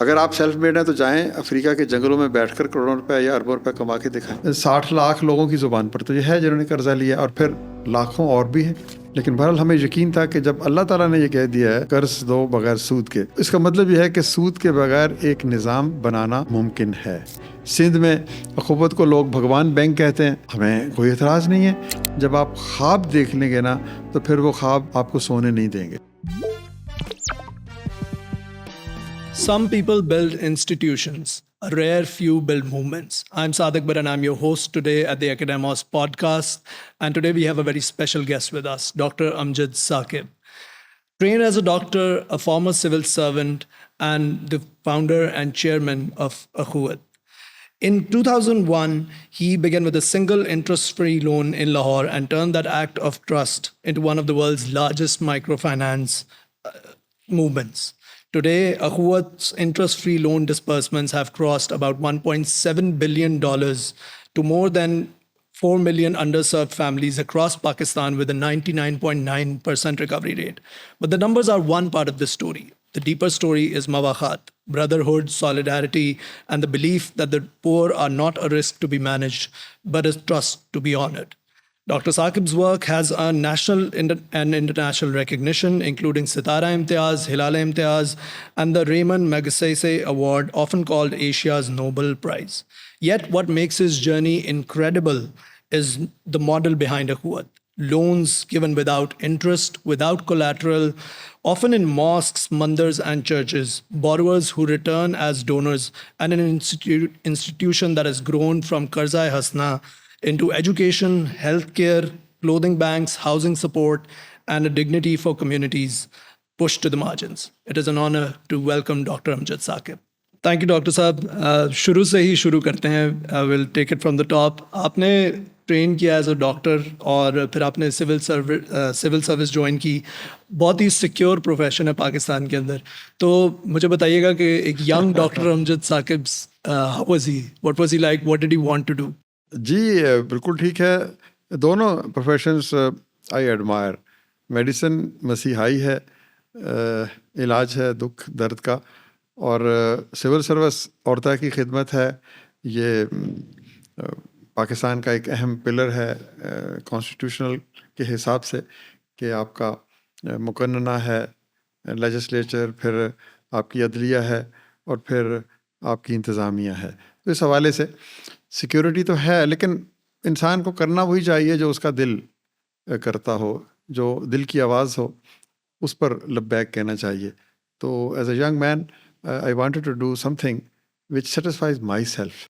اگر آپ self made ہیں تو جائیں افریقہ کے جنگلوں میں بیٹھ کر کروڑوں روپے یا اربوں روپے کما کے دکھائیں. 60 لاکھ لوگوں کی زبان پر تو یہ ہے جنہوں نے قرضہ لیا، اور پھر لاکھوں اور بھی ہیں. لیکن بہرحال ہمیں یقین تھا کہ جب اللہ تعالیٰ نے یہ کہہ دیا ہے قرض دو بغیر سود کے، اس کا مطلب یہ ہے کہ سود کے بغیر ایک نظام بنانا ممکن ہے. سندھ میں اخوت کو لوگ بھگوان بینک کہتے ہیں، ہمیں کوئی اعتراض نہیں ہے. جب آپ خواب دیکھ لیں گے نا تو پھر وہ خواب آپ کو سونے نہیں دیں گے. Some people build institutions, a rare few build movements. I'm Sadiq Bar and I'm your host today at the Academos podcast. And today we have a very special guest with us, Dr. Amjad Saqib. Trained as a doctor, a former civil servant, and the founder and chairman of Akhuat. In 2001, he began with a single interest-free loan in Lahore and turned that act of trust into one of the world's largest microfinance movements. Today, Akhuat's interest-free loan disbursements have crossed about $1.7 billion to more than 4 million underserved families across Pakistan with a 99.9% recovery rate. But the numbers are one part of the story. The deeper story is mawakhat, brotherhood, solidarity, and the belief that the poor are not a risk to be managed, but a trust to be honored. Dr. Saqib's work has earned national and international recognition, including Sitara Imtiaz, Hilal Imtiaz, and the Raymond Magsaysay Award, often called Asia's Nobel Prize. Yet what makes his journey incredible is the model behind Akhuat. Loans given without interest, without collateral, often in mosques, mandars, and churches. Borrowers who return as donors, and an institution that has grown from Qarzai Hasna into education, healthcare, clothing banks, housing support, and a dignity for communities pushed to the margins. It is an honor to welcome Dr. Amjad Saqib. Thank you, Dr. Saab. شروع سے ہی شروع کرتے ہیں. I will take it from the top. آپ نے train کیا as a doctor اور پھر آپ نے سول سروس جوائن کی. بہت ہی سیکیور پروفیشن ہے پاکستان کے اندر. تو مجھے بتائیے گا کہ ایک young doctor Amjad Saqib, how was he? What was he like? What did he want to do? جی بالکل ٹھیک ہے. دونوں پروفیشنس آئی ایڈمائر. میڈیسن مسیحائی ہے, علاج ہے دکھ درد کا, اور سول سروس عورتہ کی خدمت ہے. یہ پاکستان کا ایک اہم پلر ہے کانسٹیٹیوشنل کے حساب سے کہ آپ کا مقننہ ہے لیجسلیچر, پھر آپ کی عدلیہ ہے, اور پھر آپ کی انتظامیہ ہے. تو اس حوالے سے سیکیورٹی تو ہے, لیکن انسان کو کرنا وہی چاہیے جو اس کا دل کرتا ہو, جو دل کی آواز ہو, اس پر لبیک کہنا چاہیے. تو as a young man I wanted to do something which satisfies myself.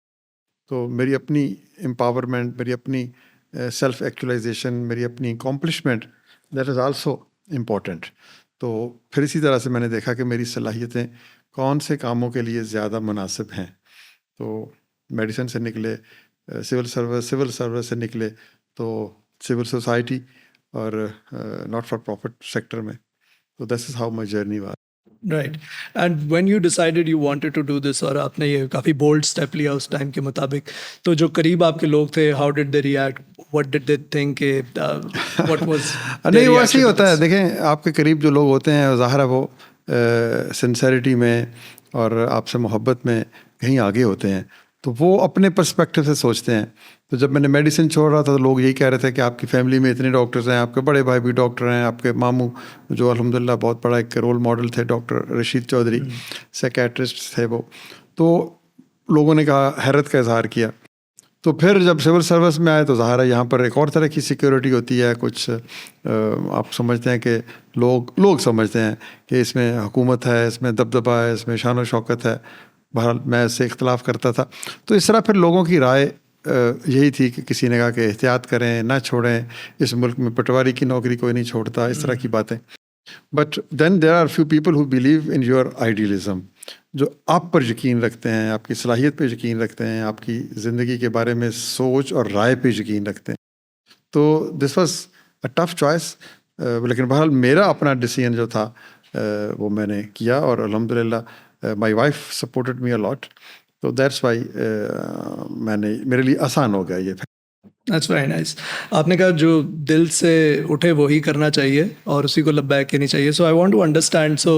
تو میری اپنی امپاورمنٹ, میری اپنی سیلف ایکچولائزیشن, میری اپنی accomplishment, that is also important. تو پھر اسی طرح سے میں نے دیکھا کہ میری صلاحیتیں کون سے کاموں کے لیے زیادہ مناسب ہیں. تو میڈیسن سے نکلے, سول سروس سے نکلے, تو سول سوسائٹی اور ناٹ فار پروفٹ سیکٹر میں. تو this is how my journey was. Right. And when you decided you wanted to do this, اور آپ نے یہ کافی بولڈ اسٹیپ لیا اس ٹائم کے مطابق, تو جو قریب آپ کے لوگ تھے, how did they react? What did they think? What was نہیں, وہ ایسے ہی ہوتا ہے. دیکھیں, آپ کے قریب جو لوگ ہوتے ہیں ظاہر ہے وہ سنسیریٹی میں اور آپ سے محبت میں کہیں آگے ہوتے ہیں, تو وہ اپنے پرسپیکٹو سے سوچتے ہیں. تو جب میں نے میڈیسن چھوڑ رہا تھا تو لوگ یہی کہہ رہے تھے کہ آپ کی فیملی میں اتنے ڈاکٹرز ہیں, آپ کے بڑے بھائی بھی ڈاکٹر ہیں, آپ کے ماموں جو الحمدللہ بہت بڑا ایک رول ماڈل تھے, ڈاکٹر رشید چودھری, سیکیٹرسٹ تھے وہ. تو لوگوں نے کہا, حیرت کا اظہار کیا. تو پھر جب سول سروس میں آئے تو ظاہر ہے یہاں پر ایک اور طرح کی سیکیورٹی ہوتی ہے. کچھ آپ سمجھتے ہیں کہ لوگ سمجھتے ہیں کہ اس میں حکومت ہے, اس میں دبدبہ ہے, اس میں شان و شوکت ہے. بہرحال میں اس سے اختلاف کرتا تھا. تو اس طرح پھر لوگوں کی رائے یہی تھی کہ کسی نے کہا کہ احتیاط کریں, نہ چھوڑیں, اس ملک میں پٹواری کی نوکری کوئی نہیں چھوڑتا, اس طرح کی باتیں. But then there are few people who believe in your idealism, جو آپ پر یقین رکھتے ہیں, آپ کی صلاحیت پہ یقین رکھتے ہیں, آپ کی زندگی کے بارے میں سوچ اور رائے پہ یقین رکھتے ہیں. تو this was a tough choice, لیکن بہرحال میرا اپنا ڈیسیژن جو تھا وہ میں نے کیا, اور الحمدللہ مائی وائف سپورٹڈ می اے لاٹ. تو دیٹس وائی میرے لیے آسان ہو گیا یہ. That's very nice. آپ نے کہا جو دل سے اٹھے وہی کرنا چاہیے اور اسی کو لبیک کہنی چاہیے. So I want to understand, so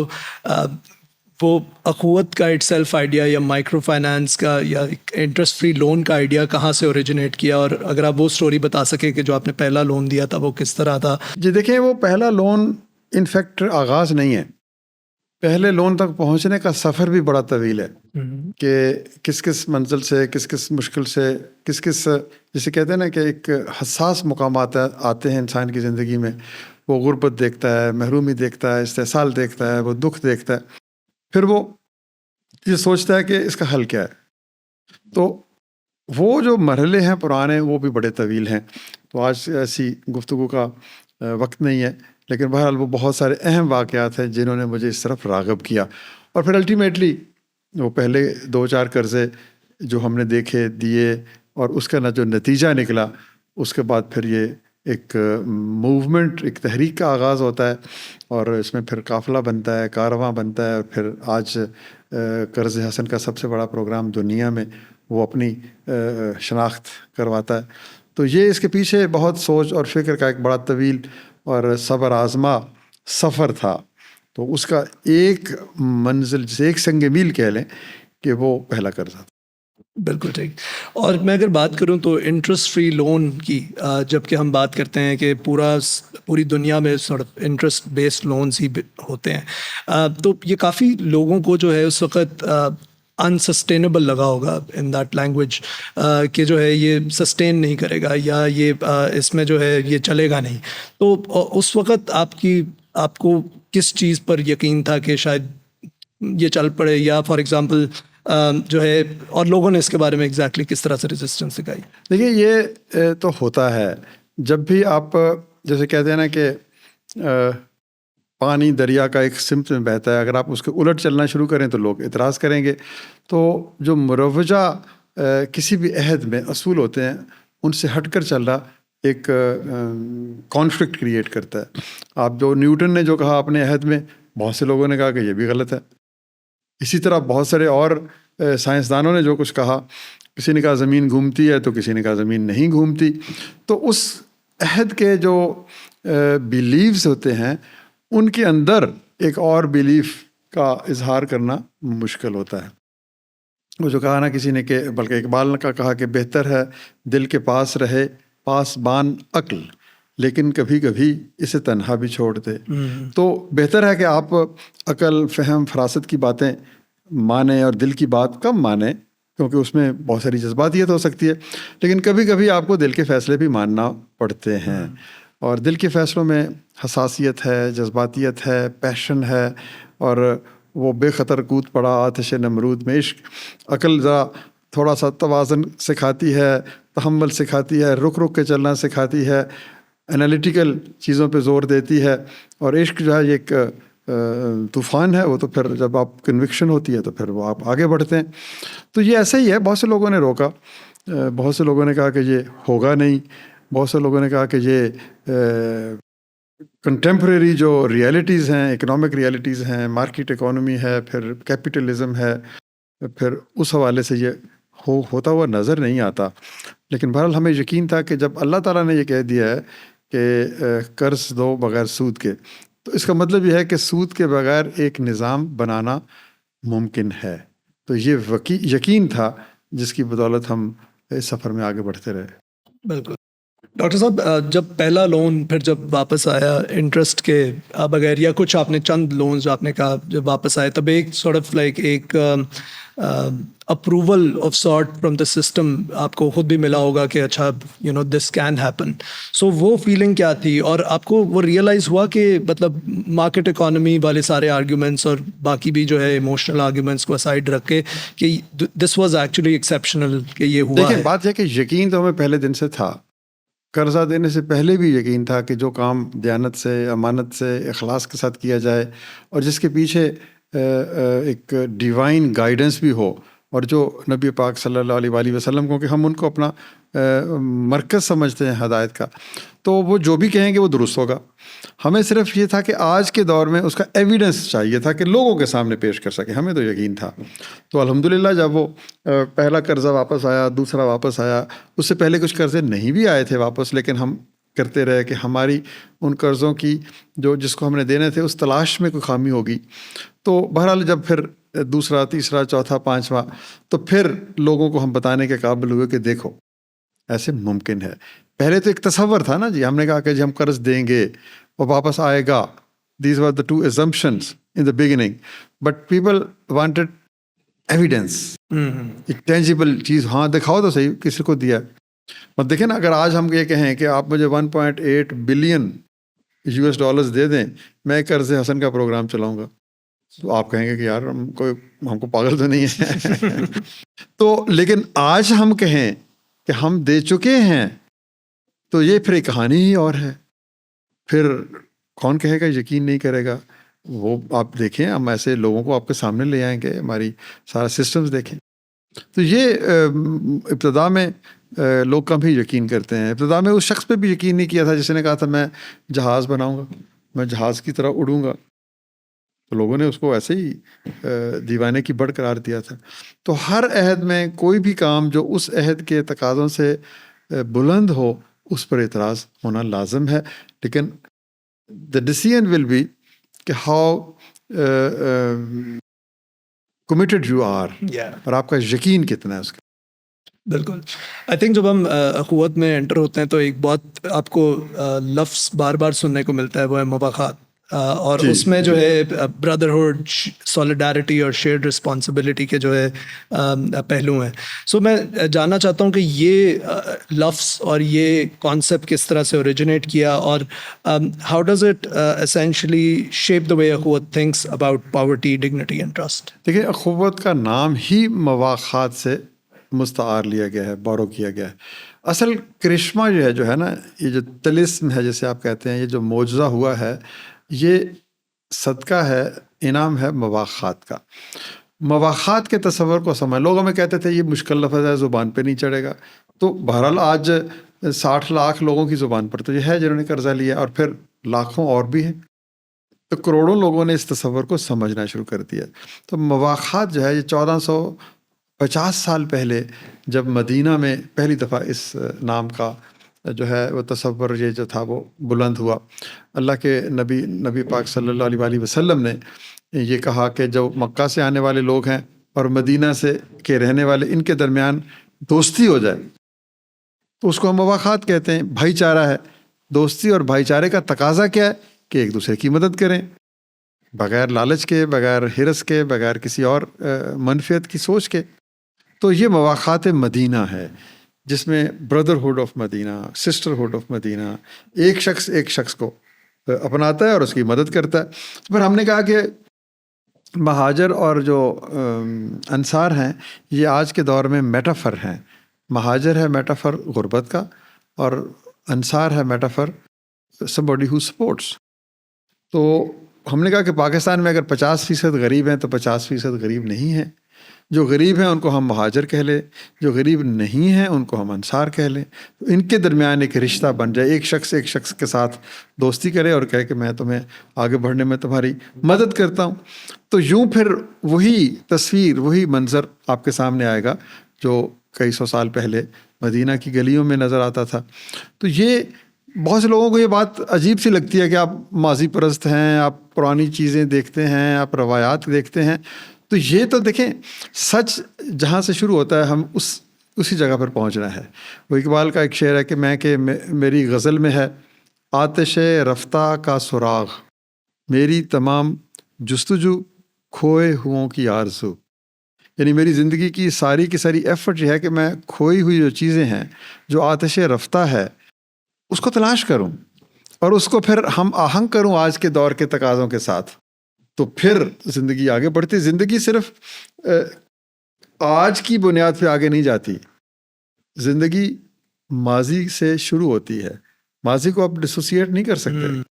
وہ اخوت کا اٹ سیلف آئیڈیا یا مائکرو فائنانس کا یا انٹرسٹ فری لون کا آئیڈیا کہاں سے اوریجنیٹ کیا, اور اگر آپ وہ اسٹوری بتا سکیں کہ جو آپ نے پہلا لون دیا تھا وہ کس طرح تھا؟ جی دیکھیں, وہ پہلا لون انفیکٹ آغاز نہیں ہے, پہلے لون تک پہنچنے کا سفر بھی بڑا طویل ہے کہ کس کس منزل سے, کس کس مشکل سے, کس کس جسے کہتے ہیں نا کہ ایک حساس مقامات آتے ہیں انسان کی زندگی میں. وہ غربت دیکھتا ہے, محرومی دیکھتا ہے, استحصال دیکھتا ہے, وہ دکھ دیکھتا ہے, پھر وہ یہ سوچتا ہے کہ اس کا حل کیا ہے. تو وہ جو مرحلے ہیں پرانے وہ بھی بڑے طویل ہیں. تو آج ایسی گفتگو کا وقت نہیں ہے, لیکن بہرحال وہ بہت سارے اہم واقعات ہیں جنہوں نے مجھے اس طرف راغب کیا. اور پھر الٹیمیٹلی وہ پہلے 2-4 قرضے جو ہم نے دیکھے دیے, اور اس کا جو نتیجہ نکلا, اس کے بعد پھر یہ ایک موومنٹ, ایک تحریک کا آغاز ہوتا ہے, اور اس میں پھر قافلہ بنتا ہے, کارواں بنتا ہے, اور پھر آج قرض حسن کا سب سے بڑا پروگرام دنیا میں وہ اپنی شناخت کرواتا ہے. تو یہ اس کے پیچھے بہت سوچ اور فکر کا ایک بڑا طویل اور صبر آزما سفر تھا. تو اس کا ایک منزل جسے ایک سنگ میل کہہ لیں کہ وہ پہلا قرضہ تھا. بالکل ٹھیک. اور میں اگر بات کروں تو انٹرسٹ فری لون کی, جب کہ ہم بات کرتے ہیں کہ پوری دنیا میں انٹرسٹ بیسڈ لونز ہی ہوتے ہیں, تو یہ کافی لوگوں کو جو ہے اس وقت انسسٹینیبل لگا ہوگا ان دیٹ لینگویج, کہ جو ہے یہ سسٹین نہیں کرے گا یا یہ اس میں جو ہے یہ چلے گا نہیں. تو اس وقت آپ کو کس چیز پر یقین تھا کہ شاید یہ چل پڑے, یا فار ایگزامپل جو ہے, اور لوگوں نے اس کے بارے میں ایگزیکٹلی کس طرح سے ریزسٹنس دکھائی؟ دیکھیے یہ تو ہوتا ہے جب بھی آپ جیسے کہتے ہیں نا کہ پانی دریا کا ایک سمت میں بہتا ہے, اگر آپ اس کے الٹ چلنا شروع کریں تو لوگ اعتراض کریں گے. تو جو مروجہ کسی بھی عہد میں اصول ہوتے ہیں ان سے ہٹ کر چل رہا ایک کانفلکٹ کریٹ کرتا ہے. آپ جو نیوٹن نے جو کہا اپنے عہد میں, بہت سے لوگوں نے کہا کہ یہ بھی غلط ہے. اسی طرح بہت سارے اور سائنسدانوں نے جو کچھ کہا, کسی نے کہا زمین گھومتی ہے تو کسی نے کہا زمین نہیں گھومتی. تو اس عہد کے جو بیلیفز ہوتے ہیں ان کے اندر ایک اور بیلیف کا اظہار کرنا مشکل ہوتا ہے. وہ جو کہا نا کسی نے کہ, بلکہ اقبال نے کہا کہ بہتر ہے دل کے پاس رہے پاسبان عقل, لیکن کبھی کبھی اسے تنہا بھی چھوڑ دے. تو بہتر ہے کہ آپ عقل, فہم, فراست کی باتیں مانیں اور دل کی بات کم مانیں, کیونکہ اس میں بہت ساری جذباتیت ہو سکتی ہے. لیکن کبھی کبھی آپ کو دل کے فیصلے بھی ماننا پڑتے ہیں, اور دل کے فیصلوں میں حساسیت ہے, جذباتیت ہے, پیشن ہے, اور وہ بے خطر کود پڑا آتش نمرود میں عشق. عقل ذرا تھوڑا سا توازن سکھاتی ہے, تحمل سکھاتی ہے, رک رک کے چلنا سکھاتی ہے, انالیٹیکل چیزوں پہ زور دیتی ہے. اور عشق جو ہے یہ ایک طوفان ہے, وہ تو پھر جب آپ کنوکشن ہوتی ہے تو پھر وہ آپ آگے بڑھتے ہیں. تو یہ ایسا ہی ہے, بہت سے لوگوں نے روکا, بہت سے لوگوں نے کہا کہ یہ ہوگا نہیں, بہت سے لوگوں نے کہا کہ یہ کنٹمپریری جو ریئلٹیز ہیں, اکنامک ریئلٹیز ہیں, مارکیٹ اکانومی ہے, پھر کیپٹلزم ہے, پھر اس حوالے سے یہ ہوتا ہوا نظر نہیں آتا. لیکن بہرحال ہمیں یقین تھا کہ جب اللہ تعالیٰ نے یہ کہہ دیا ہے کہ قرض دو بغیر سود کے, تو اس کا مطلب یہ ہے کہ سود کے بغیر ایک نظام بنانا ممکن ہے. تو یہ یقین تھا جس کی بدولت ہم اس سفر میں آگے بڑھتے رہے. بالکل. ڈاکٹر صاحب, جب پہلا لون پھر جب واپس آیا انٹرسٹ کے بغیر, یا کچھ آپ نے چند لونز جو آپ نے کہا جب واپس آئے, تب ایک سارٹ آف لائک ایک approval of sort from the system آپ کو خود بھی ملا ہوگا کہ اچھا دس کین ہیپن. سو وہ فیلنگ کیا تھی, اور آپ کو وہ ریئلائز ہوا کہ مطلب مارکیٹ اکانومی والے سارے آرگیومنٹس اور باقی بھی جو ہے ایموشنل آرگیومنٹس کو اسائڈ رکھ کے کہ دس واز ایکچولی ایکسیپشنل کہ یہ ہوا ہے؟ دیکھیں بات ہے کہ یقین تو ہمیں پہلے دن سے تھا, قرضہ دینے سے پہلے بھی یقین تھا کہ جو کام دیانت سے, امانت سے, اخلاص کے ساتھ کیا جائے, اور جس کے پیچھے ایک ڈیوائن گائیڈنس بھی ہو, اور جو نبی پاک صلی اللہ علیہ وآلہ وسلم کو کہ ہم ان کو اپنا مرکز سمجھتے ہیں ہدایت کا, تو وہ جو بھی کہیں گے وہ درست ہوگا. ہمیں صرف یہ تھا کہ آج کے دور میں اس کا ایویڈنس چاہیے تھا کہ لوگوں کے سامنے پیش کر سکیں. ہمیں تو یقین تھا. تو الحمدللہ جب وہ پہلا قرضہ واپس آیا, دوسرا واپس آیا, اس سے پہلے کچھ قرضے نہیں بھی آئے تھے واپس, لیکن ہم کرتے رہے کہ ہماری ان قرضوں کی جس کو ہم نے دینے تھے اس تلاش میں کوئی خامی ہوگی. تو بہرحال جب پھر دوسرا تیسرا چوتھا پانچواں، تو پھر لوگوں کو ہم بتانے کے قابل ہوئے کہ دیکھو ایسے ممکن ہے. پہلے تو ایک تصور تھا نا جی، ہم نے کہا کہ جی ہم قرض دیں گے اور واپس آئے گا. These were the two assumptions in the beginning, but people wanted evidence. ایک ٹینجیبل چیز، ہاں دکھاؤ تو صحیح کسی کو دیا. اور دیکھیں نا، اگر آج ہم یہ کہیں کہ آپ مجھے 1.8 بلین $US دے دیں، میں قرض حسن کا پروگرام چلاؤں گا، تو آپ کہیں گے کہ یار ہم کو پاگل تو نہیں ہے. تو لیکن آج ہم کہیں کہ ہم دے چکے ہیں، تو یہ پھر ایک کہانی ہی اور ہے. پھر کون کہے گا یقین نہیں کرے گا. وہ آپ دیکھیں، ہم ایسے لوگوں کو آپ کے سامنے لے آئیں گے، ہماری سارا سسٹمز دیکھیں. تو یہ ابتدا میں لوگ کم ہی یقین کرتے ہیں. ابتدا میں اس شخص پہ بھی یقین نہیں کیا تھا جس نے کہا تھا میں جہاز بناؤں گا، میں جہاز کی طرح اڑوں گا. تو لوگوں نے اس کو ایسے ہی دیوانے کی بڑھ قرار دیا تھا. تو ہر عہد میں کوئی بھی کام جو اس عہد کے تقاضوں سے بلند ہو، اس پر اعتراض ہونا لازم ہے. لیکن the decision will be کہ how committed you are، اور آپ کا یقین کتنا ہے اس کا. بالکل. آئی تھنک جب ہم اخوت میں انٹر ہوتے ہیں تو ایک بہت آپ کو لفظ بار بار سننے کو ملتا ہے، وہ ہے مواخات. اور اس میں جو ہے بردرہڈ، سولیڈیرٹی اور شیئرڈ رسپانسبلٹی کے جو ہے پہلو ہیں. سو میں جاننا چاہتا ہوں کہ یہ لفظ اور یہ کانسیپٹ کس طرح سے اوریجنیٹ کیا، اور how does it essentially shape the way Akhuwat thinks about poverty, dignity and trust. دیکھیے، اخوت کا نام ہی مواخات سے مستعار لیا گیا ہے، بورو کیا گیا ہے. اصل کرشمہ جو ہے نا، یہ جو طلسم ہے جسے آپ کہتے ہیں، یہ جو معجزہ ہوا ہے، یہ صدقہ ہے، انعام ہے مواخات کا. مواخات کے تصور کو سمجھ، لوگ ہمیں کہتے تھے یہ مشکل لفظ ہے، زبان پہ نہیں چڑھے گا. تو بہرحال آج 60 لاکھ لوگوں کی زبان پر تو یہ ہے جنہوں نے قرضہ لیا، اور پھر لاکھوں اور بھی ہیں. تو کروڑوں لوگوں نے اس تصور کو سمجھنا شروع کر دیا. تو مواخات جو ہے، یہ 1450 سال پہلے جب مدینہ میں پہلی دفعہ اس نام کا جو ہے وہ تصور یہ جو تھا وہ بلند ہوا. اللہ کے نبی پاک صلی اللہ علیہ وآلہ وسلم نے یہ کہا کہ جو مکہ سے آنے والے لوگ ہیں اور مدینہ سے کے رہنے والے، ان کے درمیان دوستی ہو جائے تو اس کو ہم مواخات کہتے ہیں. بھائی چارہ ہے. دوستی اور بھائی چارے کا تقاضا کیا ہے؟ کہ ایک دوسرے کی مدد کریں، بغیر لالچ کے، بغیر حرص کے، بغیر کسی اور منفیت کی سوچ کے. تو یہ مواخات مدینہ ہے، جس میں brotherhood of Medina, sisterhood of Medina, ایک شخص کو اپناتا ہے اور اس کی مدد کرتا ہے. پھر ہم نے کہا کہ مہاجر اور جو انصار ہیں، یہ آج کے دور میں میٹافر ہیں. مہاجر ہے میٹافر غربت کا، اور انصار ہے میٹافر somebody who supports. تو ہم نے کہا کہ پاکستان میں اگر 50% غریب ہیں تو 50% غریب نہیں ہیں. جو غریب ہیں ان کو ہم مہاجر کہہ لیں، جو غریب نہیں ہیں ان کو ہم انصار کہہ لیں. تو ان کے درمیان ایک رشتہ بن جائے، ایک شخص کے ساتھ دوستی کرے اور کہے کہ میں تمہیں آگے بڑھنے میں تمہاری مدد کرتا ہوں. تو یوں پھر وہی تصویر، وہی منظر آپ کے سامنے آئے گا جو کئی سو سال پہلے مدینہ کی گلیوں میں نظر آتا تھا. تو یہ بہت سے لوگوں کو یہ بات عجیب سی لگتی ہے کہ آپ ماضی پرست ہیں، آپ پرانی چیزیں دیکھتے ہیں، آپ روایات دیکھتے ہیں. تو یہ تو دیکھیں، سچ جہاں سے شروع ہوتا ہے ہم اسی جگہ پر پہنچنا ہے. وہ اقبال کا ایک شعر ہے کہ میری غزل میں ہے، آتش رفتہ کا سراغ، میری تمام جستجو کھوئے ہوں کی آرزو. یعنی میری زندگی کی ساری ایفرٹ یہ ہے کہ میں کھوئی ہوئی جو چیزیں ہیں، جو آتش رفتہ ہے، اس کو تلاش کروں اور اس کو پھر ہم آہنگ کروں آج کے دور کے تقاضوں کے ساتھ. تو پھر زندگی آگے بڑھتی. زندگی صرف آج کی بنیاد پہ آگے نہیں جاتی. زندگی ماضی سے شروع ہوتی ہے. ماضی کو آپ ڈسوسیٹ نہیں کر سکتے.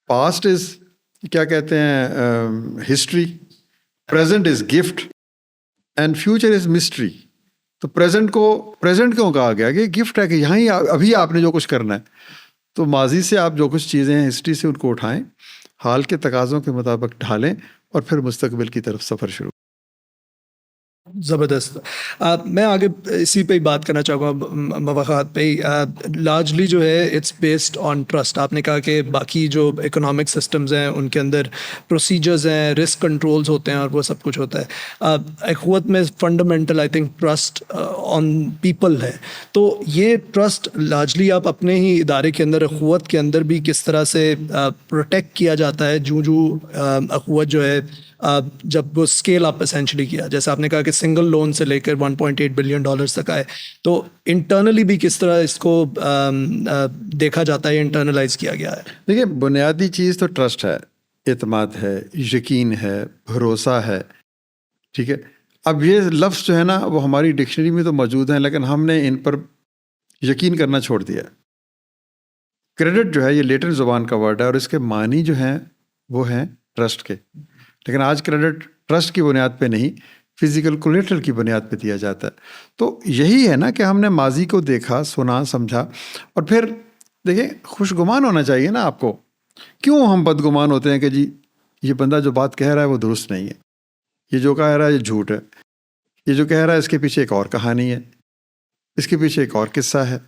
پاسٹ از کیا کہتے ہیں history, present is gift and future is mystery. تو پریزنٹ کیوں کہا گیا کہ گفٹ ہے، کہ یہاں ہی ابھی آپ نے جو کچھ کرنا ہے. تو ماضی سے آپ جو کچھ چیزیں ہیں ہسٹری سے، ان کو اٹھائیں، حال کے تقاضوں کے مطابق ڈھالیں، اور پھر مستقبل کی طرف سفر شروع. زبردست. میں آگے اسی پہ ہی بات کرنا چاہوں گا, مواقعات پہ ہی. لارجلی جو ہے اٹس بیسڈ آن ٹرسٹ. آپ نے کہا کہ باقی جو اکنامک سسٹمز ہیں ان کے اندر پروسیجرز ہیں, رسک کنٹرولز ہوتے ہیں اور وہ سب کچھ ہوتا ہے. اخوت میں fundamental I think trust on people ہے. تو یہ ٹرسٹ لارجلی آپ اپنے ہی ادارے کے اندر اخوت کے اندر بھی کس طرح سے پروٹیکٹ کیا جاتا ہے جو اخوت جو ہے جب وہ اسکیل اپ اسینشلی کیا, جیسے آپ نے کہا کہ سنگل لون سے لے کر $1.8 بلین تک آئے, تو انٹرنلی بھی کس طرح اس کو دیکھا جاتا ہے, انٹرنلائز کیا گیا ہے؟ دیکھیے, بنیادی چیز تو ٹرسٹ ہے, اعتماد ہے, یقین ہے, بھروسہ ہے. ٹھیک ہے, اب یہ لفظ جو ہے نا وہ ہماری ڈکشنری میں تو موجود ہیں, لیکن ہم نے ان پر یقین کرنا چھوڑ دیا. کریڈٹ جو ہے یہ لیٹن زبان کا ورڈ ہے اور اس کے معنی جو ہیں وہ ہیں ٹرسٹ کے, لیکن آج کریڈٹ ٹرسٹ کی بنیاد پہ نہیں, فزیکل کولیٹرل کی بنیاد پہ دیا جاتا ہے. تو یہی ہے نا کہ ہم نے ماضی کو دیکھا, سنا, سمجھا, اور پھر دیکھیں خوشگمان ہونا چاہیے نا آپ کو. کیوں ہم بدگمان ہوتے ہیں کہ جی یہ بندہ جو بات کہہ رہا ہے وہ درست نہیں ہے, یہ جو کہہ رہا ہے یہ جھوٹ ہے, یہ جو کہہ رہا ہے اس کے پیچھے ایک اور کہانی ہے, اس کے پیچھے ایک اور قصہ ہے.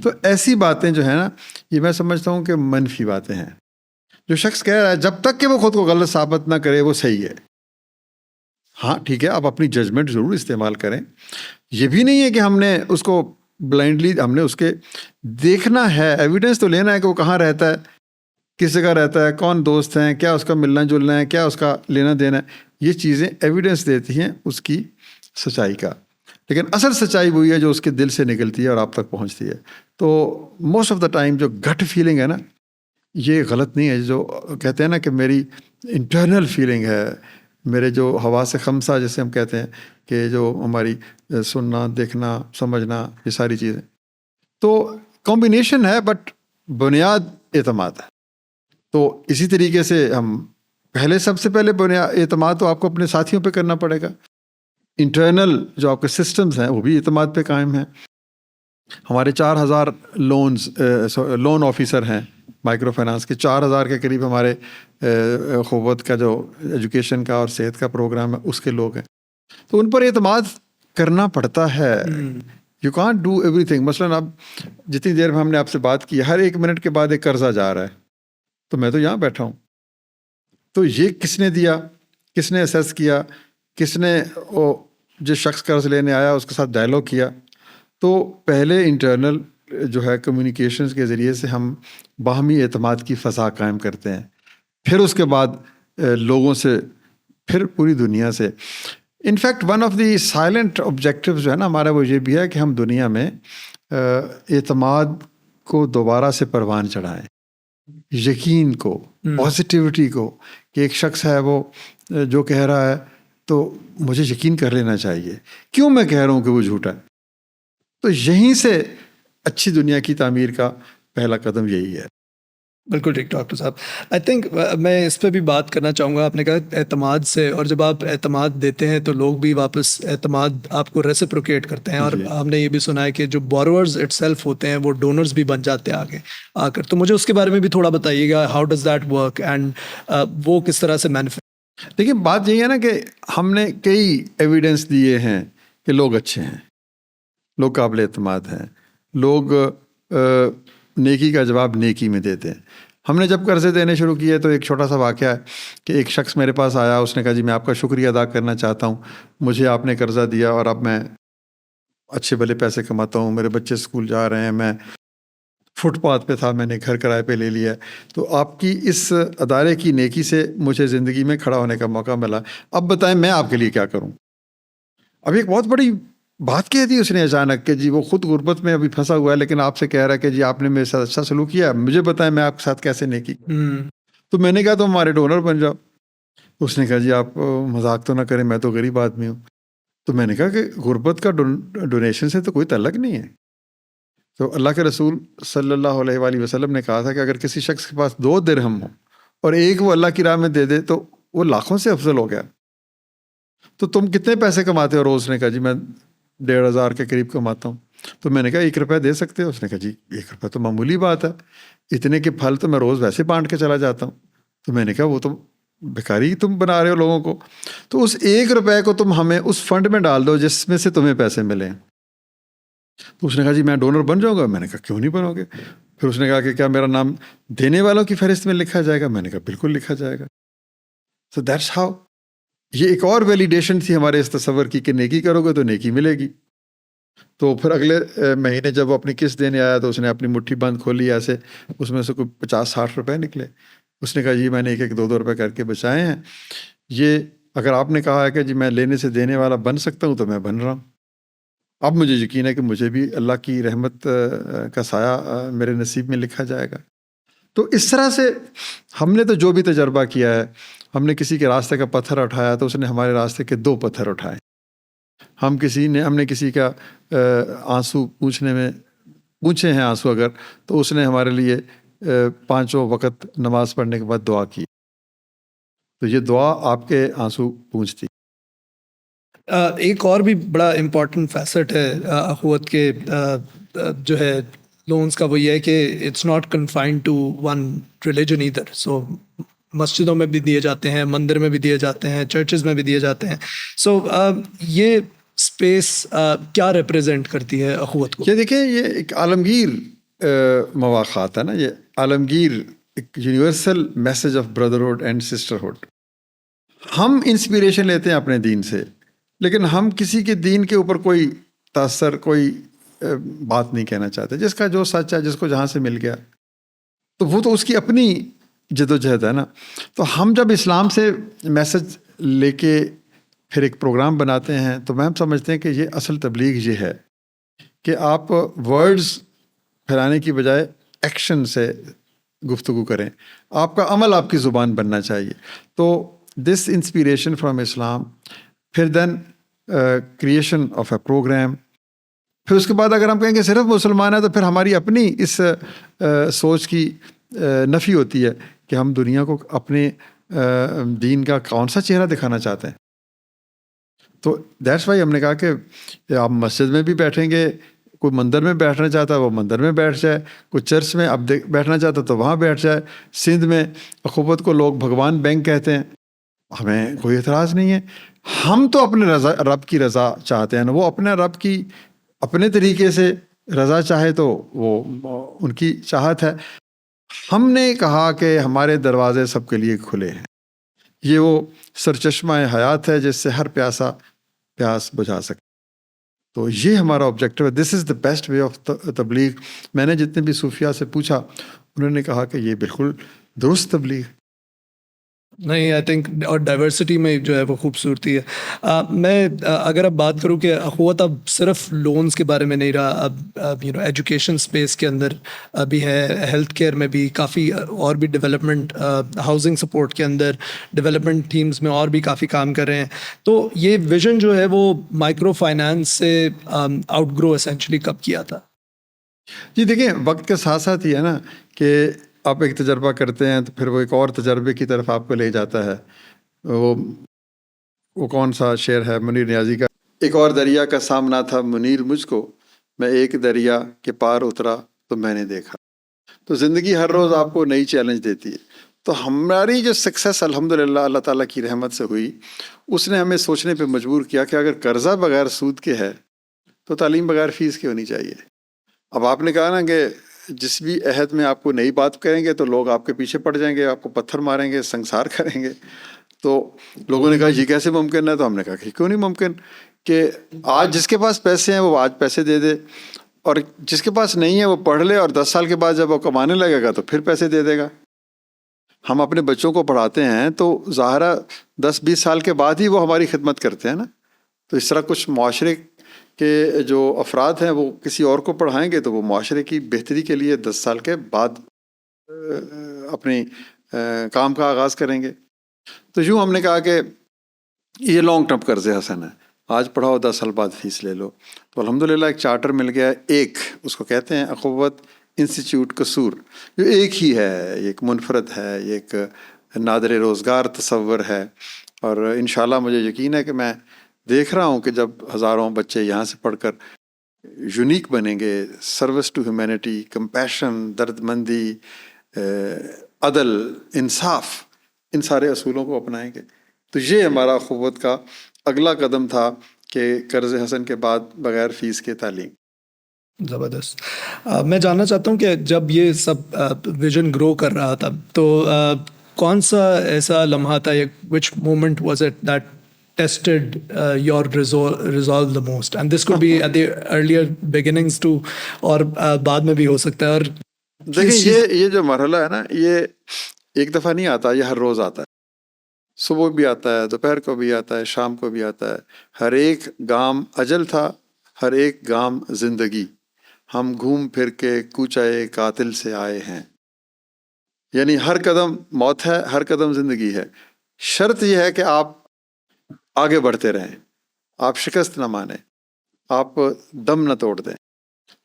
تو ایسی باتیں جو ہیں نا یہ میں سمجھتا ہوں کہ منفی باتیں ہیں. جو شخص کہہ رہا ہے جب تک کہ وہ خود کو غلط ثابت نہ کرے وہ صحیح ہے. ہاں ٹھیک ہے, آپ اپنی ججمنٹ ضرور استعمال کریں. یہ بھی نہیں ہے کہ ہم نے اس کو بلائنڈلی, ہم نے اس کے دیکھنا ہے, ایویڈنس تو لینا ہے کہ وہ کہاں رہتا ہے, کس جگہ رہتا ہے, کون دوست ہیں, کیا اس کا ملنا جلنا ہے, کیا اس کا لینا دینا ہے. یہ چیزیں ایویڈنس دیتی ہیں اس کی سچائی کا, لیکن اصل سچائی وہی ہے جو اس کے دل سے نکلتی ہے اور آپ تک پہنچتی ہے. تو موسٹ آف دا ٹائم جو گٹ فیلنگ ہے نا یہ غلط نہیں ہے. جو کہتے ہیں نا کہ میری انٹرنل فیلنگ ہے, میرے جو حواس خمسہ جیسے ہم کہتے ہیں کہ جو ہماری سننا, دیکھنا, سمجھنا, یہ ساری چیزیں, تو کمبینیشن ہے, بٹ بنیاد اعتماد ہے. تو اسی طریقے سے ہم پہلے سب سے پہلے بنیاد اعتماد تو آپ کو اپنے ساتھیوں پہ کرنا پڑے گا. انٹرنل جو آپ کے سسٹمز ہیں وہ بھی اعتماد پہ قائم ہیں. ہمارے 4000 لون آفیسر ہیں مائکرو فائنانس کے, 4000 کے قریب ہمارے اخوت کا جو ایجوکیشن کا اور صحت کا پروگرام ہے اس کے لوگ ہیں. تو ان پر اعتماد کرنا پڑتا ہے. You can't do every thing. مثلاً اب جتنی دیر میں ہم نے آپ سے بات کی, ہر 1 منٹ کے بعد ایک قرضہ جا رہا ہے, تو میں تو یہاں بیٹھا ہوں, تو یہ کس نے دیا, کس نے اسیس کیا, کس نے جس شخص قرض لینے آیا اس کے ساتھ ڈائلاگ کیا. تو پہلے انٹرنل جو ہے کمیونیکیشنز کے ذریعے سے ہم باہمی اعتماد کی فضا قائم کرتے ہیں, پھر اس کے بعد لوگوں سے, پھر پوری دنیا سے. In fact one of the silent objective جو ہے نا ہمارا وہ یہ بھی ہے کہ ہم دنیا میں اعتماد کو دوبارہ سے پروان چڑھائیں, یقین کو, پازیٹیوٹی کو, کہ ایک شخص ہے وہ جو کہہ رہا ہے تو مجھے یقین کر لینا چاہیے, کیوں میں کہہ رہا ہوں کہ وہ جھوٹا ہے. تو یہیں سے اچھی دنیا کی تعمیر کا پہلا قدم یہی ہے. بالکل ٹھیک ڈاکٹر صاحب. آئی تھنک میں اس پہ بھی بات کرنا چاہوں گا. آپ نے کہا اعتماد سے, اور جب آپ اعتماد دیتے ہیں تو لوگ بھی واپس اعتماد آپ کو ریسپروکیٹ کرتے ہیں, اور آپ نے یہ بھی سنا ہے کہ جو بورورز اٹ سیلف ہوتے ہیں وہ ڈونرز بھی بن جاتے ہیں آگے آ کر. تو مجھے اس کے بارے میں بھی تھوڑا بتائیے گا, how does that work and وہ کس طرح سے مینیفیسٹ. دیکھیے بات یہی ہے نا کہ ہم نے کئی ایویڈنس دیے ہیں کہ لوگ اچھے ہیں, لوگ قابل اعتماد ہیں, لوگ نیکی کا جواب نیکی میں دیتے ہیں. ہم نے جب قرضے دینے شروع کیے تو ایک چھوٹا سا واقعہ ہے کہ ایک شخص میرے پاس آیا, اس نے کہا جی میں آپ کا شکریہ ادا کرنا چاہتا ہوں, مجھے آپ نے قرضہ دیا اور اب میں اچھے بھلے پیسے کماتا ہوں, میرے بچے اسکول جا رہے ہیں, میں فٹ پاتھ پہ تھا, میں نے گھر کرائے پہ لے لیا, تو آپ کی اس ادارے کی نیکی سے مجھے زندگی میں کھڑا ہونے کا موقع ملا, اب بتائیں میں آپ کے لیے کیا کروں. اب ایک بہت بڑی بات کہہ دی اس نے اچانک کہ جی وہ خود غربت میں ابھی پھنسا ہوا ہے لیکن آپ سے کہہ رہا ہے کہ جی آپ نے میرے ساتھ اچھا سلوک کیا, مجھے بتائیں میں آپ کے ساتھ کیسے نیکی. تو میں نے کہا تو ہمارے ڈونر بن جاؤ. اس نے کہا جی آپ مذاق تو نہ کریں, میں تو غریب آدمی ہوں. تو میں نے کہا کہ غربت کا ڈونیشن سے تو کوئی تعلق نہیں ہے. تو اللہ کے رسول صلی اللہ علیہ وآلہ وسلم نے کہا تھا کہ اگر کسی شخص کے پاس 2 درہم ہوں اور ایک وہ اللہ کی راہ میں دے دے تو وہ لاکھوں سے افضل ہو گیا. تو تم کتنے پیسے کماتے ہو روز؟ نے کہا جی میں 1500 کے قریب کماتا ہوں. تو میں نے کہا 1 روپیہ دے سکتے ہو؟ اس نے کہا جی 1 روپیہ تو معمولی بات ہے, اتنے کے پھل تو میں روز ویسے بانٹ کے چلا جاتا ہوں. تو میں نے کہا وہ تو بھکاری تم بنا رہے ہو لوگوں کو, تو اس 1 روپے کو تم ہمیں اس فنڈ میں ڈال دو جس میں سے تمہیں پیسے ملیں. تو اس نے کہا جی میں ڈونر بن جاؤں گا. میں نے کہا کیوں نہیں بنو گے. پھر اس نے کہا کہ کیا میرا نام دینے والوں کی فہرست میں لکھا جائے گا. میں نے کہا بالکل لکھا جائے گا. So that's how. یہ ایک اور ویلیڈیشن تھی ہمارے اس تصور کی کہ نیکی کرو گے تو نیکی ملے گی. تو پھر اگلے مہینے جب وہ اپنی قسط دینے آیا تو اس نے اپنی مٹھی بند کھولی ایسے, اس میں سے کوئی 50-60 روپے نکلے. اس نے کہا جی میں نے 1-2 روپے کر کے بچائے ہیں, یہ اگر آپ نے کہا ہے کہ جی میں لینے سے دینے والا بن سکتا ہوں تو میں بن رہا ہوں. اب مجھے یقین ہے کہ مجھے بھی اللہ کی رحمت کا سایہ میرے نصیب میں لکھا جائے گا. تو اس طرح سے ہم نے تو جو بھی تجربہ کیا ہے, ہم نے کسی کے راستے کا پتھر اٹھایا تو اس نے ہمارے راستے کے 2 پتھر اٹھائے. ہم نے کسی کا آنسو پوچھے ہیں آنسو اگر, تو اس نے ہمارے لیے 5 وقت نماز پڑھنے کے بعد دعا کی. تو یہ دعا آپ کے آنسو پوچھتی. ایک اور بھی بڑا امپورٹنٹ فیسٹ ہے اخوت کے جو ہے لونز کا, وہ یہ ہے کہ it's not confined to one religion either. So مسجدوں میں بھی دیے جاتے ہیں, مندر میں بھی دیے جاتے ہیں, چرچز میں بھی دیے جاتے ہیں. سو یہ اسپیس کیا ریپرزینٹ کرتی ہے اخوت کو؟ یہ دیکھیں, یہ ایک عالمگیر مواقعات ہے نا, یہ عالمگیر ایک universal message of brotherhood and سسٹرہڈ. ہم انسپریشن لیتے ہیں اپنے دین سے, لیکن ہم کسی کے دین کے اوپر کوئی تاثر, کوئی بات نہیں کہنا چاہتے. جس کا جو سچ ہے, جس کو جہاں سے مل گیا, تو وہ تو اس کی اپنی جد و جہد ہے نا. تو ہم جب اسلام سے میسج لے کے پھر ایک پروگرام بناتے ہیں تو میں ہم سمجھتے ہیں کہ یہ اصل تبلیغ یہ ہے کہ آپ ورڈز پھیلانے کی بجائے ایکشن سے گفتگو کریں. آپ کا عمل آپ کی زبان بننا چاہیے. تو دس انسپیریشن فرام اسلام, پھر دین کریشن آف اے پروگرام. پھر اس کے بعد اگر ہم کہیں کہ صرف مسلمان ہیں تو پھر ہماری اپنی اس سوچ کی نفی ہوتی ہے کہ ہم دنیا کو اپنے دین کا کون سا چہرہ دکھانا چاہتے ہیں. تو دیٹس وائی ہم نے کہا کہ آپ مسجد میں بھی بیٹھیں گے, کوئی مندر میں بیٹھنا چاہتا ہے وہ مندر میں بیٹھ جائے, کوئی چرچ میں اب بیٹھنا چاہتا تو وہاں بیٹھ جائے. سندھ میں اخوت کو لوگ بھگوان بینک کہتے ہیں, ہمیں کوئی اعتراض نہیں ہے. ہم تو اپنے رب کی رضا چاہتے ہیں نا, وہ اپنے رب کی اپنے طریقے سے رضا چاہے تو وہ ان کی چاہت ہے. ہم نے کہا کہ ہمارے دروازے سب کے لیے کھلے ہیں. یہ وہ سرچشمہ حیات ہے جس سے ہر پیاسا پیاس بجھا سکے. تو یہ ہمارا آبجیکٹو ہے. دس از دا بیسٹ وے آف تبلیغ. میں نے جتنے بھی صوفیاء سے پوچھا انہوں نے کہا کہ یہ بالکل درست تبلیغ. نہیں, آئی تھنک اور ڈائیورسٹی میں جو ہے وہ خوبصورتی ہے. میں اگر اب بات کروں کہ اخوت اب صرف لونز کے بارے میں نہیں رہا, اب ایجوکیشن اسپیس کے اندر بھی ہے, ہیلتھ کیئر میں بھی کافی اور بھی ڈیولپمنٹ, ہاؤسنگ سپورٹ کے اندر ڈیولپمنٹ ٹیمز میں اور بھی کافی کام کر رہے ہیں. تو یہ ویژن جو ہے وہ مائکرو فائنانس سے آؤٹ گرو اسینچلی کب کیا تھا؟ جی دیکھیں, وقت کے ساتھ ساتھ ہی ہے نا کہ آپ ایک تجربہ کرتے ہیں تو پھر وہ ایک اور تجربے کی طرف آپ کو لے جاتا ہے. وہ کون سا شعر ہے منیر نیازی کا, ایک اور دریا کا سامنا تھا منیر مجھ کو, میں ایک دریا کے پار اترا تو میں نے دیکھا. تو زندگی ہر روز آپ کو نئی چیلنج دیتی ہے. تو ہماری جو سکسیس الحمدللہ اللہ تعالیٰ کی رحمت سے ہوئی, اس نے ہمیں سوچنے پہ مجبور کیا کہ اگر قرضہ بغیر سود کے ہے تو تعلیم بغیر فیس کی ہونی چاہیے. اب آپ نے کہا نا کہ جس بھی عہد میں آپ کو نئی بات کریں گے تو لوگ آپ کے پیچھے پڑ جائیں گے, آپ کو پتھر ماریں گے, سنسار کریں گے. تو لوگوں نے کہا یہ کیسے ممکن ہے؟ تو ہم نے کہا کہ کیوں نہیں ممکن, کہ آج جس کے پاس پیسے ہیں وہ آج پیسے دے دے, اور جس کے پاس نہیں ہے وہ پڑھ لے, اور 10 سال کے بعد جب وہ کمانے لگے گا تو پھر پیسے دے دے گا. ہم اپنے بچوں کو پڑھاتے ہیں تو ظاہرہ 10-20 سال کے بعد ہی وہ ہماری خدمت کرتے ہیں نا. تو اس طرح کچھ معاشرے کے جو افراد ہیں وہ کسی اور کو پڑھائیں گے تو وہ معاشرے کی بہتری کے لیے 10 سال کے بعد اپنی کام کا آغاز کریں گے. تو یوں ہم نے کہا کہ یہ لانگ ٹرم قرض حسن ہے, آج پڑھاؤ 10 سال بعد فیس لے لو. تو الحمدللہ ایک چارٹر مل گیا ہے, ایک اس کو کہتے ہیں اخوت انسٹیٹیوٹ قصور, جو ایک ہی ہے, یہ ایک منفرد ہے, یہ ایک نادر روزگار تصور ہے. اور انشاءاللہ مجھے یقین ہے کہ میں دیکھ رہا ہوں کہ جب ہزاروں بچے یہاں سے پڑھ کر یونیک بنیں گے, سروس ٹو ہیومینٹی, کمپیشن, درد مندی, عدل, انصاف, ان سارے اصولوں کو اپنائیں گے. تو یہ ہمارا اخوت کا اگلا قدم تھا کہ قرض حسن کے بعد بغیر فیس کے تعلیم. زبردست. میں جاننا چاہتا ہوں کہ جب یہ سب ویژن گرو کر رہا تھا تو کون سا ایسا لمحہ تھا, which moment was it that tested your resolve the most, and this could be at the earlier beginnings too, اور بعد میں بھی ہو سکتا ہے. اور دیکھیں یہ جو مرحلہ ہے نا, یہ ایک دفعہ نہیں آتا, یہ ہر روز آتا ہے. صبح بھی آتا ہے, دوپہر کو بھی آتا ہے, شام کو بھی آتا ہے. ہر ایک گام اجل تھا, ہر ایک گام زندگی. ہم گھوم پھر کے کوچائے قاتل سے آئے ہیں. یعنی ہر قدم موت ہے, ہر قدم زندگی ہے. شرط یہ ہے کہ آپ آگے بڑھتے رہیں, آپ شکست نہ مانیں, آپ دم نہ توڑ دیں.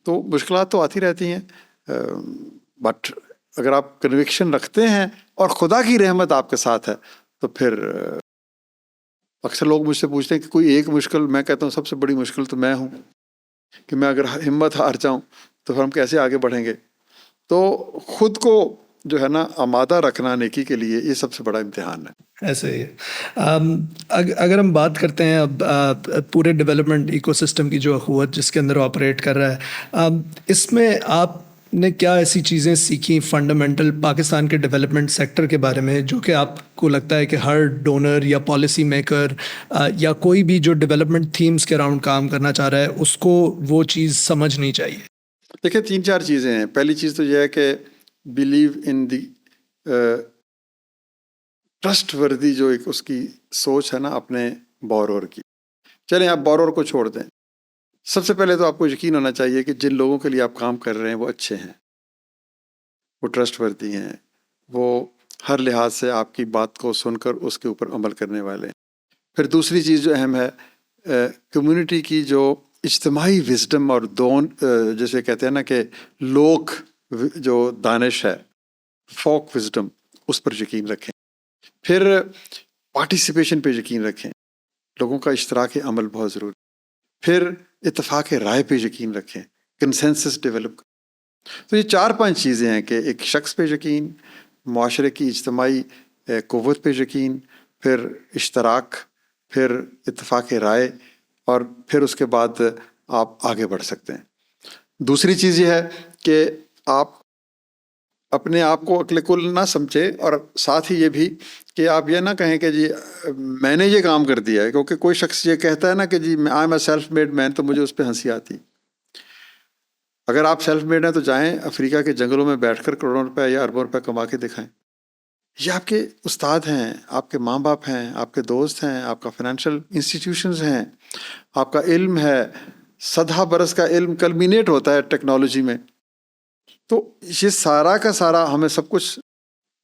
تو مشکلات تو آتی رہتی ہیں, بٹ اگر آپ کنوکشن رکھتے ہیں اور خدا کی رحمت آپ کے ساتھ ہے تو پھر اکثر لوگ مجھ سے پوچھتے ہیں کہ کوئی ایک مشکل, میں کہتا ہوں سب سے بڑی مشکل تو میں ہوں, کہ میں اگر ہمت ہار جاؤں تو پھر ہم کیسے آگے بڑھیں گے. تو خود کو جو ہے نا آمادہ رکھنا نیکی کے لیے, یہ سب سے بڑا امتحان ہے. ایسے ہی اگر ہم بات کرتے ہیں اب پورے ڈیولپمنٹ ایکو سسٹم کی جو اخوت جس کے اندر آپریٹ کر رہا ہے, اس میں آپ نے کیا ایسی چیزیں سیکھی فنڈامنٹل پاکستان کے ڈیولپمنٹ سیکٹر کے بارے میں, جو کہ آپ کو لگتا ہے کہ ہر ڈونر یا پالیسی میکر یا کوئی بھی جو ڈیولپمنٹ تھیمز کے اراؤنڈ کام کرنا چاہ رہا ہے اس کو وہ چیز سمجھنی چاہیے؟ دیکھیں 3-4 چیزیں ہیں. پہلی چیز تو یہ ہے کہ بلیو ان دی ٹرسٹ وردی, جو ایک اس کی سوچ ہے نا اپنے بورور کی. چلیں آپ بورور کو چھوڑ دیں, سب سے پہلے تو آپ کو یقین ہونا چاہیے کہ جن لوگوں کے لیے آپ کام کر رہے ہیں وہ اچھے ہیں, وہ ٹرسٹ وردی ہیں, وہ ہر لحاظ سے آپ کی بات کو سن کر اس کے اوپر عمل کرنے والے ہیں. پھر دوسری چیز جو اہم ہے, کمیونٹی کی جو اجتماعی وزڈم اور جیسے کہتے ہیں نا کہ لوک جو دانش ہے, فوک وزڈم, اس پر یقین رکھیں. پھر پارٹیسپیشن پہ یقین رکھیں, لوگوں کا اشتراک عمل بہت ضروری. پھر اتفاق رائے پہ یقین رکھیں, کنسنسس ڈیولپ. تو یہ 4-5 چیزیں ہیں کہ ایک شخص پہ یقین, معاشرے کی اجتماعی قوت پہ یقین, پھر اشتراک, پھر اتفاق رائے, اور پھر اس کے بعد آپ آگے بڑھ سکتے ہیں. دوسری چیز یہ ہے کہ آپ اپنے آپ کو عقل کل نہ سمجھے, اور ساتھ ہی یہ بھی کہ آپ یہ نہ کہیں کہ جی میں نے یہ کام کر دیا ہے, کیونکہ کوئی شخص یہ کہتا ہے نا کہ جی I'm a self made man, تو مجھے اس پہ ہنسی آتی. اگر آپ سیلف میڈ ہیں تو جائیں افریقہ کے جنگلوں میں بیٹھ کر کروڑوں روپے یا اربوں روپے کما کے دکھائیں. یہ آپ کے استاد ہیں, آپ کے ماں باپ ہیں, آپ کے دوست ہیں, آپ کا فائنینشیل انسٹیٹیوشنز ہیں, آپ کا علم ہے, 100 برس کا علم کلمینیٹ ہوتا ہے ٹیکنالوجی میں. تو یہ سارا کا سارا ہمیں سب کچھ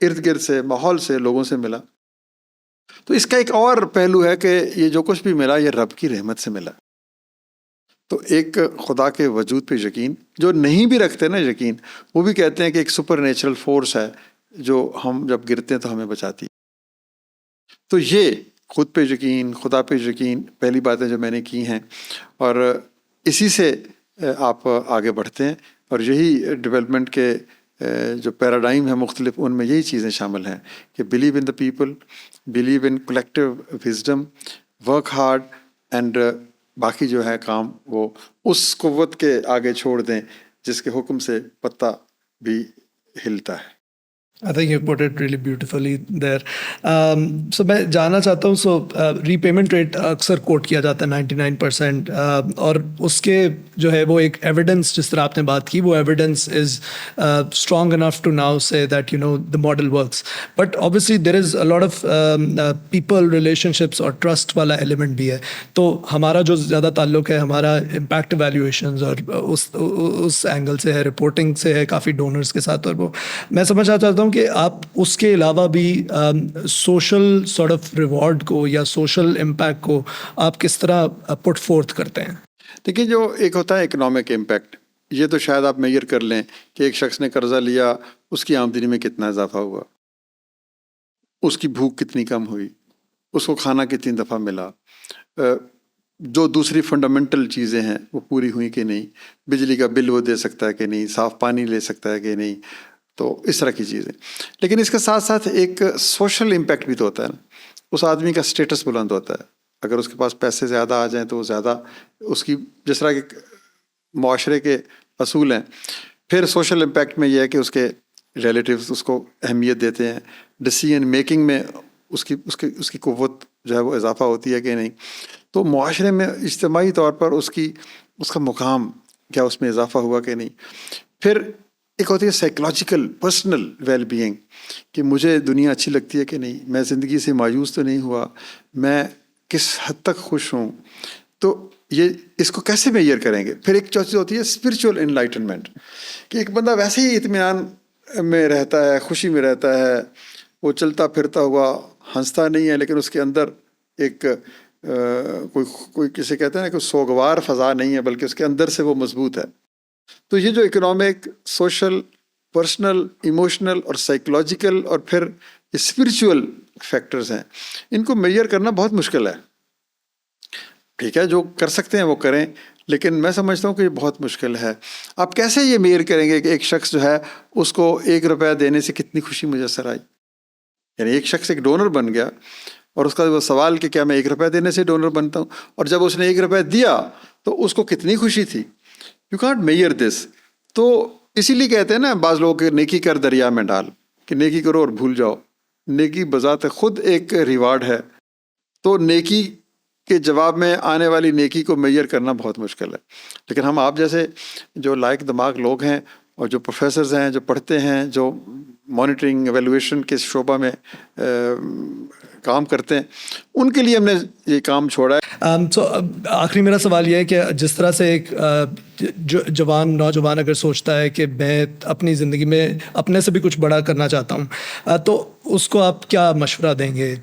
ارد گرد سے, ماحول سے, لوگوں سے ملا. تو اس کا ایک اور پہلو ہے کہ یہ جو کچھ بھی ملا یہ رب کی رحمت سے ملا. تو ایک خدا کے وجود پہ یقین, جو نہیں بھی رکھتے نا یقین, وہ بھی کہتے ہیں کہ ایک سپر نیچرل فورس ہے جو ہم جب گرتے ہیں تو ہمیں بچاتی. تو یہ خود پہ یقین, خدا پہ یقین, پہلی باتیں جو میں نے کی ہیں, اور اسی سے آپ آگے بڑھتے ہیں. اور یہی ڈیولپمنٹ کے جو پیراڈائم ہے مختلف, ان میں یہی چیزیں شامل ہیں کہ believe in the people, believe in collective wisdom, work hard, and باقی جو ہے کام وہ اس قوت کے آگے چھوڑ دیں جس کے حکم سے پتا بھی ہلتا ہے. I think you put it really beautifully there. So میں جاننا چاہتا ہوں, سو ری پیمنٹ ریٹ اکثر کوٹ کیا جاتا ہے 99%, اور اس کے جو ہے وہ ایک ایویڈنس, جس طرح آپ نے بات کی, وہ evidence is strong enough to now say that you know the model works. But obviously there is a lot of people relationships اور ٹرسٹ والا ایلیمنٹ بھی ہے. تو ہمارا جو زیادہ تعلق ہے ہمارا امپیکٹ ایویلیویشنز اور اس اینگل سے ہے, رپورٹنگ سے ہے کافی ڈونرس کے ساتھ. اور وہ میں سمجھنا چاہتا ہوں کہ آپ اس کے علاوہ بھی سوشل سارٹ آف ریوارڈ کو یا سوشل امپیکٹ کو آپ کس طرح پٹ فورتھ کرتے ہیں؟ دیکھیں, جو ایک ہوتا ہے اکنامک امپیکٹ, یہ تو شاید آپ میئر کر لیں کہ ایک شخص نے قرضہ لیا, اس کی آمدنی میں کتنا اضافہ ہوا, اس کی بھوک کتنی کم ہوئی, اس کو کھانا کتنی دفعہ ملا, جو دوسری فنڈامنٹل چیزیں ہیں وہ پوری ہوئی کہ نہیں, بجلی کا بل وہ دے سکتا ہے کہ نہیں, صاف پانی لے سکتا ہے کہ نہیں, تو اس طرح کی چیزیں. لیکن اس کے ساتھ ساتھ ایک سوشل امپیکٹ بھی تو ہوتا ہے نا. اس آدمی کا اسٹیٹس بلند ہوتا ہے. اگر اس کے پاس پیسے زیادہ آ جائیں تو وہ زیادہ اس کی جس طرح کے معاشرے کے اصول ہیں. پھر سوشل امپیکٹ میں یہ ہے کہ اس کے ریلیٹیوز اس کو اہمیت دیتے ہیں. ڈیسیژن میکنگ میں اس کی قوت جو ہے وہ اضافہ ہوتی ہے کہ نہیں. تو معاشرے میں اجتماعی طور پر اس کا مقام کیا اس میں اضافہ ہوا کہ نہیں. پھر ایک ہوتی ہے سائیکولوجیکل پرسنل ویل بینگ کہ مجھے دنیا اچھی لگتی ہے کہ نہیں, میں زندگی سے مایوس تو نہیں ہوا, میں کس حد تک خوش ہوں. تو یہ اس کو کیسے میئر کریں گے. پھر ایک چیز ہوتی ہے اسپرچول انلائٹنمنٹ کہ ایک بندہ ویسے ہی اطمینان میں رہتا ہے, خوشی میں رہتا ہے, وہ چلتا پھرتا ہوا ہنستا نہیں ہے, لیکن اس کے اندر ایک کوئی کسے کہتے ہیں نا کہ سوگوار فضا نہیں ہے, بلکہ اس کے اندر سے وہ مضبوط ہے. تو یہ جو اکنامک, سوشل, پرسنل, ایموشنل اور سائیکولوجیکل اور پھر اسپرچول فیکٹرز ہیں, ان کو میئر کرنا بہت مشکل ہے. ٹھیک ہے, جو کر سکتے ہیں وہ کریں, لیکن میں سمجھتا ہوں کہ یہ بہت مشکل ہے. آپ کیسے یہ میئر کریں گے کہ ایک شخص جو ہے اس کو ₹1 دینے سے کتنی خوشی میسر آئی. یعنی ایک شخص ایک ڈونر بن گیا اور اس کا وہ سوال کہ کیا میں ₹1 دینے سے ڈونر بنتا ہوں, اور جب اس نے ₹1 دیا تو اس کو کتنی خوشی تھی. You can't measure this. تو اسی لیے کہتے ہیں نا بعض لوگ کہ نیکی کر دریا میں ڈال, کہ نیکی کرو اور بھول جاؤ. نیکی بذات خود ایک ریوارڈ ہے. تو نیکی کے جواب میں آنے والی نیکی کو میئر کرنا بہت مشکل ہے. لیکن ہم آپ جیسے جو لائق دماغ لوگ ہیں اور جو پروفیسرز ہیں, جو پڑھتے ہیں, جو مانیٹرنگ ایویلویشن کے شعبہ میں کام کرتے ہیں, ان کے لیے ہم نے یہ کام چھوڑا ہے. آخری میرا سوال یہ ہے کہ جس طرح سے ایک نوجوان اگر سوچتا ہے کہ میں اپنی زندگی میں اپنے سے بھی کچھ بڑا کرنا چاہتا ہوں, تو اس کو آپ کیا مشورہ دیں گے؟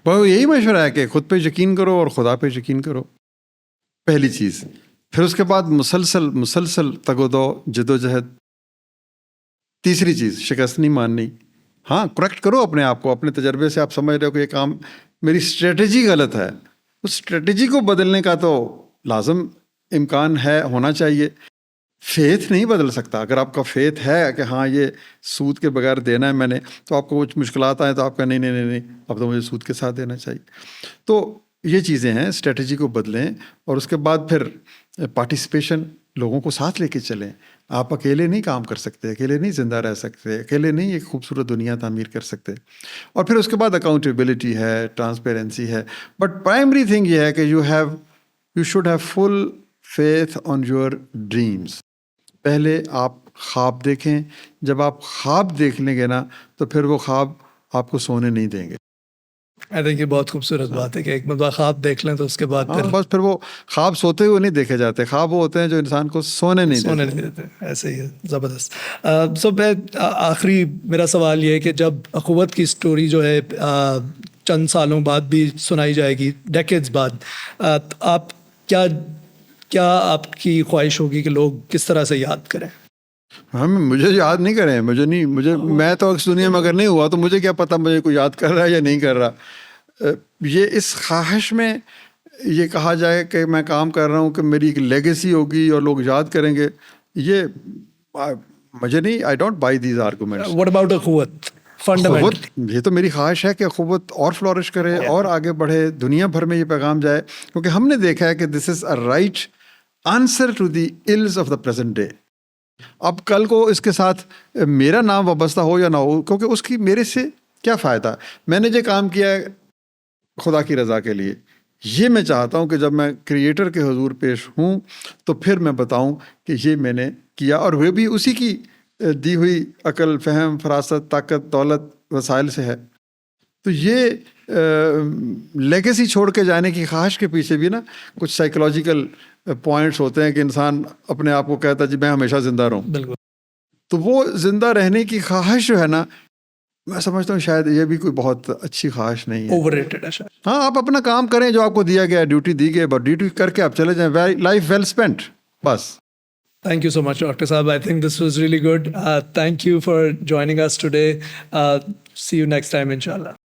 وہ یہی مشورہ ہے کہ خود پہ یقین کرو اور خدا پہ یقین کرو, پہلی چیز. پھر اس کے بعد مسلسل تگ و دو, جد و جہد. تیسری چیز شکست نہیں ماننی. ہاں, کریکٹ کرو اپنے آپ کو, اپنے تجربے سے آپ سمجھ رہے ہو کہ یہ کام میری اسٹریٹجی غلط ہے, اس اسٹریٹجی کو بدلنے کا تو لازم امکان ہے, ہونا چاہیے. فیتھ نہیں بدل سکتا. اگر آپ کا فیتھ ہے کہ ہاں یہ سود کے بغیر دینا ہے میں نے, تو آپ کو کچھ مشکلات آئیں تو آپ کا نہیں اب تو مجھے سود کے ساتھ دینا چاہیے. تو یہ چیزیں ہیں, اسٹریٹجی کو بدلیں. اور اس کے بعد پھر پارٹیسپیشن, لوگوں کو ساتھ لے کے چلیں. آپ اکیلے نہیں کام کر سکتے, اکیلے نہیں زندہ رہ سکتے, اکیلے نہیں ایک خوبصورت دنیا تعمیر کر سکتے. اور پھر اس کے بعد اکاؤنٹیبلٹی ہے, ٹرانسپیرنسی ہے. بٹ پرائمری تھنگ یہ ہے کہ you should have full faith on your dreams. پہلے آپ خواب دیکھیں. جب آپ خواب دیکھ لیں گے نا تو پھر وہ خواب آپ کو سونے نہیں دیں گے. آئی تھنک یہ بہت خوبصورت بات ہے کہ ایک مرتبہ خواب دیکھ لیں تو اس کے بعد بس پھر وہ خواب سوتے ہوئے نہیں دیکھے جاتے, خواب وہ ہوتے ہیں جو انسان کو سونے نہیں دیتے. ایسے ہی ہے, زبردست. سو میں آخری میرا سوال یہ ہے کہ جب اخوت کی سٹوری جو ہے چند سالوں بعد بھی سنائی جائے گی, ڈیکیڈز بعد, آپ کیا آپ کی خواہش ہوگی کہ لوگ کس طرح سے یاد کریں؟ مجھے یاد نہیں کریں, میں تو اس دنیا میں اگر نہیں ہوا تو مجھے کیا پتا مجھے کوئی یاد کر رہا ہے یا نہیں کر رہا. یہ اس خواہش میں یہ کہا جائے کہ میں کام کر رہا ہوں کہ میری ایک لیگیسی ہوگی اور لوگ یاد کریں گے, یہ مجھے نہیں, I don't buy these arguments. What about اخوت؟ یہ تو میری خواہش ہے کہ اخوت اور فلورش کرے اور آگے بڑھے, دنیا بھر میں یہ پیغام جائے, کیونکہ ہم نے دیکھا ہے کہ this is a right answer to the ills of the present day. اب کل کو اس کے ساتھ میرا نام وابستہ ہو یا نہ ہو, کیونکہ اس کی میرے سے کیا فائدہ. میں نے جو کام کیا ہے خدا کی رضا کے لیے, یہ میں چاہتا ہوں کہ جب میں کریٹر کے حضور پیش ہوں تو پھر میں بتاؤں کہ یہ میں نے کیا, اور وہ بھی اسی کی دی ہوئی عقل, فہم, فراست, طاقت, دولت, وسائل سے ہے. تو یہ لیگیسی چھوڑ کے جانے کی خواہش کے پیچھے بھی نا کچھ سائیکولوجیکل پوائنٹس ہوتے ہیں کہ انسان اپنے آپ کو کہتا ہے جی میں ہمیشہ زندہ رہوں. بالکل. تو وہ زندہ رہنے کی خواہش جو ہے نا, میں سمجھتا ہوں شاید یہ بھی کوئی بہت اچھی خواہش نہیں ہے, اوور ریٹڈ ہے شاید. ہاں, آپ اپنا کام کریں جو آپ کو دیا گیا, ڈیوٹی دی گئی, بس ڈیوٹی کر کے آپ چلے جائیں. لائف ویل اسپینٹ, بس. Thank you so much, Dr. Saab. I think this was really good. Thank you for joining us today. See you next time, inshallah.